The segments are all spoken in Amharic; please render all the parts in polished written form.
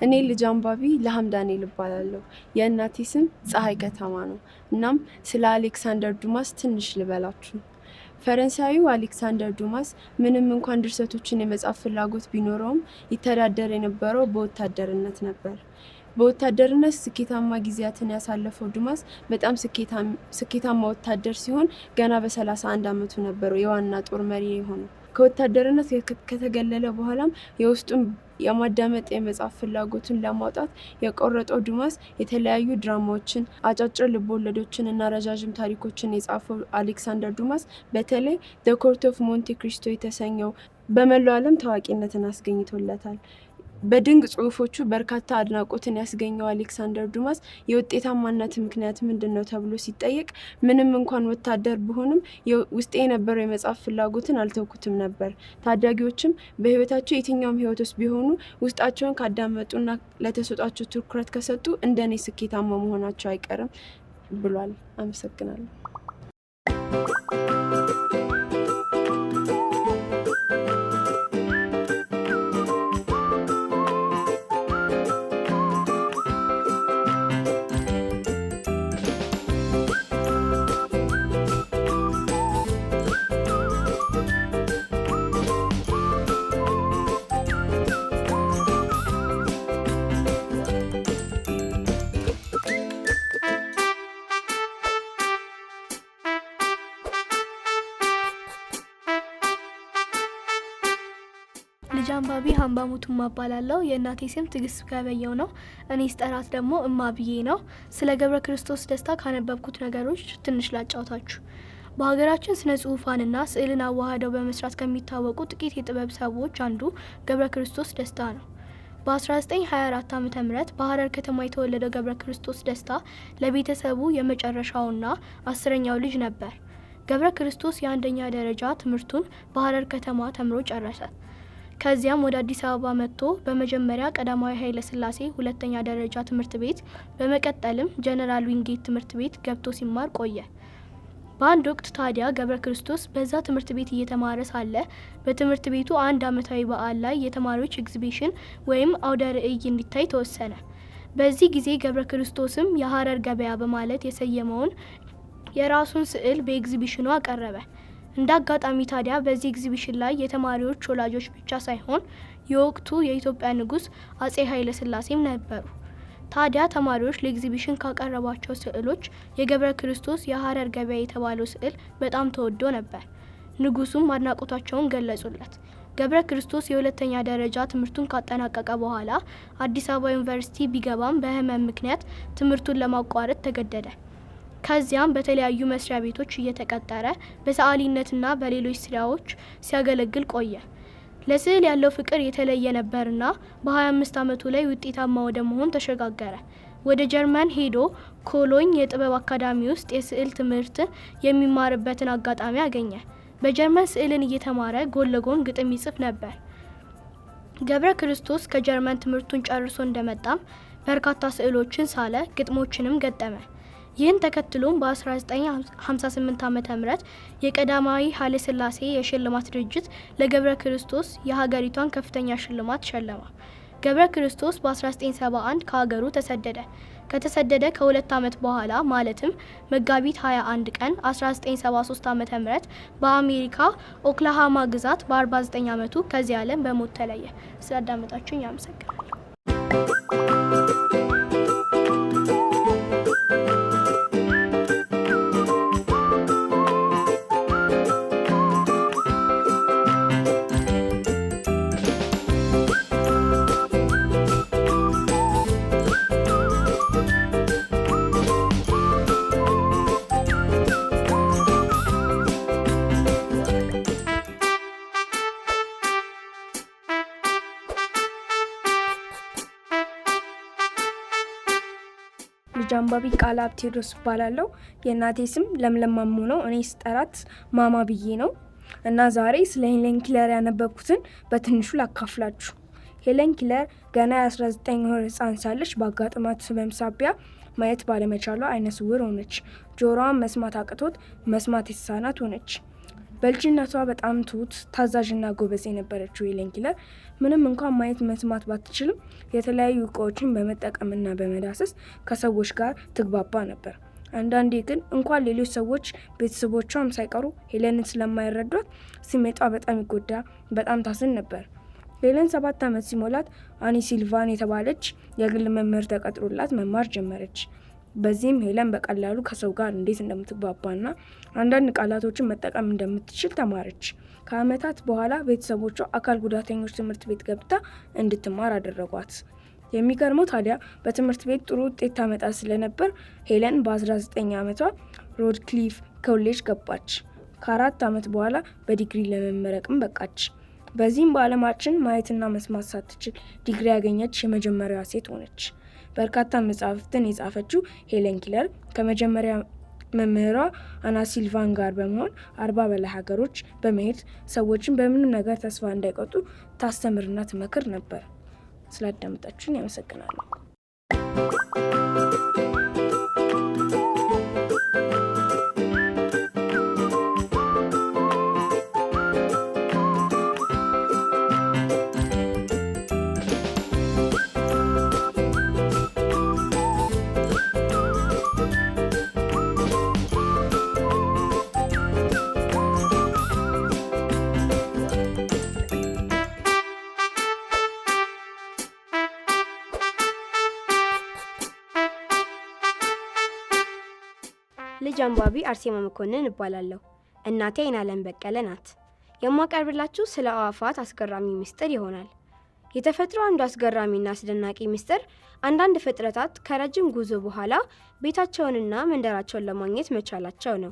እኔ ልጅ አንባቢ ለሃም ዳንኤል እባላለሁ። የእናቴ ስም ፀሐይ ከተማ ነው። እናም ስለ አሌክሳንደር ዱማስ ትንሽ ልበላችሁ። ፈረንሳዊው አሌክሳንደር ዱማስ ምንም እንኳን ድርሰቶችን የመጻፍ ፍላጎት ቢኖረውም ይተዳደር የነበረው በወታደርነት ነበር። በወታደርነት ስኬታማ ጊዜያትን ያሳለፈው ዱማስ በጣም ስኬታማ ወታደር ሲሆን ገና በ31 ዓመቱ ነበር የዋና ጦር መሪ የሆነው። ከወታደርነት ከተገለለ በኋላም የውስጡን የማዳመጥ የመጻፍ ፍላጎቱን ለማውጣት የቆረጠው ዱማስ የተለያዩ ድራማዎችን፣ አጫጭር ልቦለዶችን እና ረዣዥም ታሪኮችን የጻፈው አሌክሳንደር ዱማስ በተለይ ዘ ኮርት ኦፍ ሞንቴ ክሪስቶ የተሰኘው በመላው ዓለም ታዋቂነትን አስገኝቶለታል። በድንቅ ጽሁፎቹ በርካታ አድናቆትን ያስገኘው አሌክሳንደር ዱማስ የውጤታማነት ምክንያት ምንድነው ተብሎ ሲጠየቅ ምንም እንኳን ወታደር ቢሆንም ውስጤ የነበረው የመጻፍ ፍላጎትን አልተውኩትም ነበር። ታዳጊዎችም በህይወታቸው የትኛውም ህይወት ውስጥ ቢሆኑ ውስጣቸውን ካዳመጡና ለተሰጣቸው ትኩረት ከሰጡ እንደኔ ስኬታማ መሆናቸው አይቀርም ብሏል። አመሰግናለሁ። ልጅ አንባቢ ሀምባሙቱማ እባላለሁ። የእናቴ ስም ትዕግስት ገበየው ነው። እኔ ስጠራት ደግሞ እማ ብዬ ነው። ስለ ገብረ ክርስቶስ ደስታ ካነበብኩት ነገሮች ትንሽ ላጫውታችሁ። በሀገራችን ስነ ጽሁፋንና ስዕልን አዋህደው በመስራት ከሚታወቁ ጥቂት የጥበብ ሰዎች አንዱ ገብረ ክርስቶስ ደስታ ነው። በ1924 ዓ.ም በሀረር ከተማ የተወለደው ገብረ ክርስቶስ ደስታ ለቤተሰቡ የመጨረሻውና 10ኛው ልጅ ነበር። ገብረ ክርስቶስ የአንደኛ ደረጃ ትምህርቱን በሀረር ከተማ ተምሮ ጨረሰ። ከዚያም ወደ አዲስ አበባ መጥቶ በመጀመሪያ ቀዳማዊ ኃይለ ሥላሴ ሁለተኛ ደረጃ ትምህርት ቤት በመቀጠልም ጀነራል ዊንጌት ትምህርት ቤት ገብቶ ሲማር ቆየ። በአንድ ወቅት ታዲያ ገብረ ክርስቶስ በዛ ትምህርት ቤት እየተማረ ሳለ በትምህርት ቤቱ አንድ ዓመታዊ በዓል ላይ የተማሪዎች ኤግዚቢሽን ወይም አውደ ርዕይ እንዲታይ ተወሰነ። በዚህ ጊዜ ገብረ ክርስቶስም የሀረር ገበያ በማለት የሰየመውን የራሱን ስዕል በኤግዚቢሽኑ አቀረበ። እንደ አጋጣሚ ታዲያ በዚህ ኤግዚቢሽን ላይ የተማሪዎች ወላጆች ብቻ ሳይሆን የወቅቱ የኢትዮጵያ ንጉስ አጼ ኃይለ ሥላሴም ነበሩ። ታዲያ ተማሪዎች ለኤግዚቢሽን ካቀረቧቸው ስዕሎች የገብረ ክርስቶስ የሀረር ገበያ የተባለው ስዕል በጣም ተወዶ ነበር። ንጉሱም አድናቆታቸውን ገለጹለት። ገብረ ክርስቶስ የሁለተኛ ደረጃ ትምህርቱን ካጠናቀቀ በኋላ አዲስ አበባ ዩኒቨርሲቲ ቢገባም በህመም ምክንያት ትምህርቱን ለማቋረጥ ተገደደ። ከዚያም በተለያዩ መስሪያ ቤቶች እየተቀጠረ በሰዓሊነትና በሌሎች ስራዎች ሲያገለግል ቆየ። ለስዕል ያለው ፍቅር የተለየ ነበርና በ25 ዓመቱ ላይ ውጤታማ ወደ መሆን ተሸጋገረ። ወደ ጀርመን ሄዶ ኮሎኝ የጥበብ አካዳሚ ውስጥ የስዕል ትምህርት የሚማርበትን አጋጣሚ አገኘ። በጀርመን ስዕልን እየተማረ ጎን ለጎን ግጥም ይጽፍ ነበር። ገብረ ክርስቶስ ከጀርመን ትምህርቱን ጨርሶ እንደመጣም በርካታ ስዕሎችን ሳለ፣ ግጥሞችንም ገጠመ። ይህን ተከትሎም በ1958 ዓ.ም የቀዳማዊ ኃይለ ሥላሴ የሽልማት ድርጅት ለገብረ ክርስቶስ የሀገሪቷን ከፍተኛ ሽልማት ሸለማ። ገብረ ክርስቶስ በ1971 ከሀገሩ ተሰደደ። ከተሰደደ ከ2 ዓመት በኋላ ማለትም መጋቢት 21 ቀን 1973 ዓ.ም በአሜሪካ ኦክላሃማ ግዛት በ49 ዓመቱ ከዚህ ዓለም በሞት ተለየ። ስላዳመጣችሁኝ አመሰግናለሁ። ልጅ አንባቢ ቃላብ ቴዎድሮስ እባላለሁ። የእናቴ ስም ለምለም ማሙ ነው። እኔ ስጠራት ማማ ብዬ ነው እና ዛሬ ስለ ሄለን ኪለር ያነበብኩትን በትንሹ ላካፍላችሁ። ሄለን ኪለር ገና የ19 ወር ህፃን ሳለች በአጋጥማት ህመም ሳቢያ ማየት ባለመቻሏ አይነ ስውር ሆነች። ጆሮዋን መስማት አቅቶት መስማት የተሳናት ሆነች። በልጅነቷ በጣም ትሁት ታዛዥና ጎበዝ የነበረችው ሄለን ኪለር ምንም እንኳን ማየት መስማት ባትችልም የተለያዩ እቃዎችን በመጠቀምና በመዳሰስ ከሰዎች ጋር ትግባባ ነበር። አንዳንዴ ግን እንኳን ሌሎች ሰዎች ቤተሰቦቿም ሳይቀሩ ሄለንን ስለማይረዷት ስሜቷ በጣም ይጎዳ፣ በጣም ታዝን ነበር። ሄለን 7 ዓመት ሲሞላት አኒ ሲልቫን የተባለች የግል መምህር ተቀጥሮላት መማር ጀመረች። በዚህም ሄለን በቀላሉ ከሰው ጋር እንዴት እንደምትግባባና አንዳንድ ቃላቶችን መጠቀም እንደምትችል ተማረች። ከዓመታት በኋላ ቤተሰቦቿ አካል ጉዳተኞች ትምህርት ቤት ገብታ እንድትማር አደረጓት። የሚገርመው ታዲያ በትምህርት ቤት ጥሩ ውጤት ታመጣ ስለነበር ሄለን በ19 ዓመቷ ሮድክሊፍ ኮሌጅ ገባች። ከ4 ዓመት በኋላ በዲግሪ ለመመረቅም በቃች። በዚህም በዓለማችን ማየትና መስማት ሳትችል ዲግሪ ያገኘች የመጀመሪያዋ ሴት ሆነች። በርካታ መጽሐፍትን የጻፈችው ሄለን ኪለር ከመጀመሪያ መምህሯ አና ሲልቫን ጋር በመሆን 40 በላይ ሀገሮች በመሄድ ሰዎችን በምንም ነገር ተስፋ እንዳይቆርጡ ታስተምርና ትመክር ነበር። ስላዳመጣችሁን ያመሰግናለሁ። ልጅ አንባቢ አርሴማ መኮንን እባላለሁ። እናቴ አይናለም በቀለ ናት። የማቀርብላችሁ ስለ አዕዋፋት አስገራሚ ምስጢር ይሆናል። የተፈጥሮ አንዱ አስገራሚና አስደናቂ ምስጢር አንዳንድ ፍጥረታት ከረጅም ጉዞ በኋላ ቤታቸውንና መንደራቸውን ለማግኘት መቻላቸው ነው።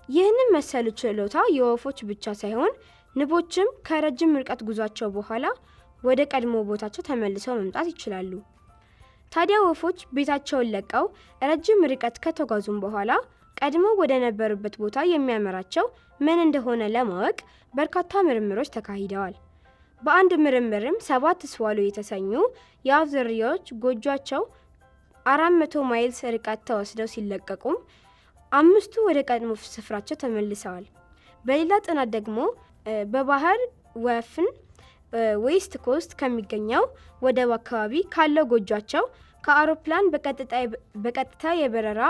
ይህንን መሰሉ ችሎታ የወፎች ብቻ ሳይሆን ንቦችም ከረጅም ርቀት ጉዟቸው በኋላ ወደ ቀድሞ ቦታቸው ተመልሰው መምጣት ይችላሉ። ታዲያ ወፎች ቤታቸውን ለቀው ረጅም ርቀት ከተጓዙም በኋላ ቀድሞ ወደ ነበሩበት ቦታ የሚያመራቸው ምን እንደሆነ ለማወቅ በርካታ ምርምሮች ተካሂደዋል። በአንድ ምርምርም 7 ስዋሎ የተሰኙ የአፍ ዝርያዎች ጎጇቸው 400 ማይልስ ርቀት ተወስደው ሲለቀቁም 5ቱ ወደ ቀድሞ ስፍራቸው ተመልሰዋል። በሌላ ጥናት ደግሞ በባህር ወፍን ዌስት ኮስት ከሚገኘው ወደብ አካባቢ ካለው ጎጇቸው ከአውሮፕላን በቀጥታ የበረራ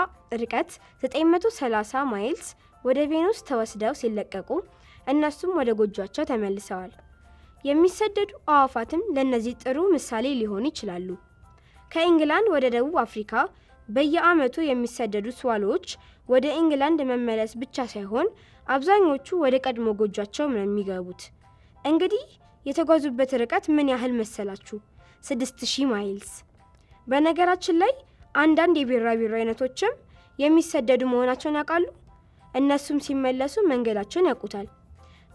ርቀት 930 ማይልስ ወደ ቬኑስ ተወስደው ሲለቀቁ እነሱም ወደ ጎጇቸው ተመልሰዋል። የሚሰደዱ አዕዋፋትም ለነዚህ ጥሩ ምሳሌ ሊሆኑ ይችላሉ። ከኢንግላንድ ወደ ደቡብ አፍሪካ በየዓመቱ የሚሰደዱ ስዋሎዎች ወደ ኢንግላንድ መመለስ ብቻ ሳይሆን አብዛኞቹ ወደ ቀድሞ ጎጇቸው ነው የሚገቡት። እንግዲህ የተጓዙበት ርቀት ምን ያህል መሰላችሁ? 6000 ማይልስ። በነገራችን ላይ አንዳንድ የቢራቢሮ አይነቶችም የሚሰደዱ መሆናቸውን ያውቃሉ። እነሱም ሲመለሱ መንገዳቸውን ያውቁታል።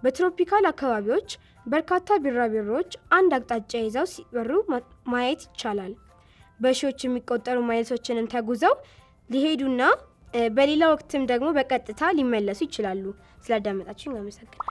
በትሮፒካል አካባቢዎች በርካታ ቢራቢሮዎች አንድ አቅጣጫ ይዘው ሲበሩ ማየት ይቻላል። በሺዎች የሚቆጠሩ ማይልሶችንም ተጉዘው ሊሄዱና በሌላ ወቅትም ደግሞ በቀጥታ ሊመለሱ ይችላሉ። ስላዳመጣችሁኝ አመሰግናለሁ።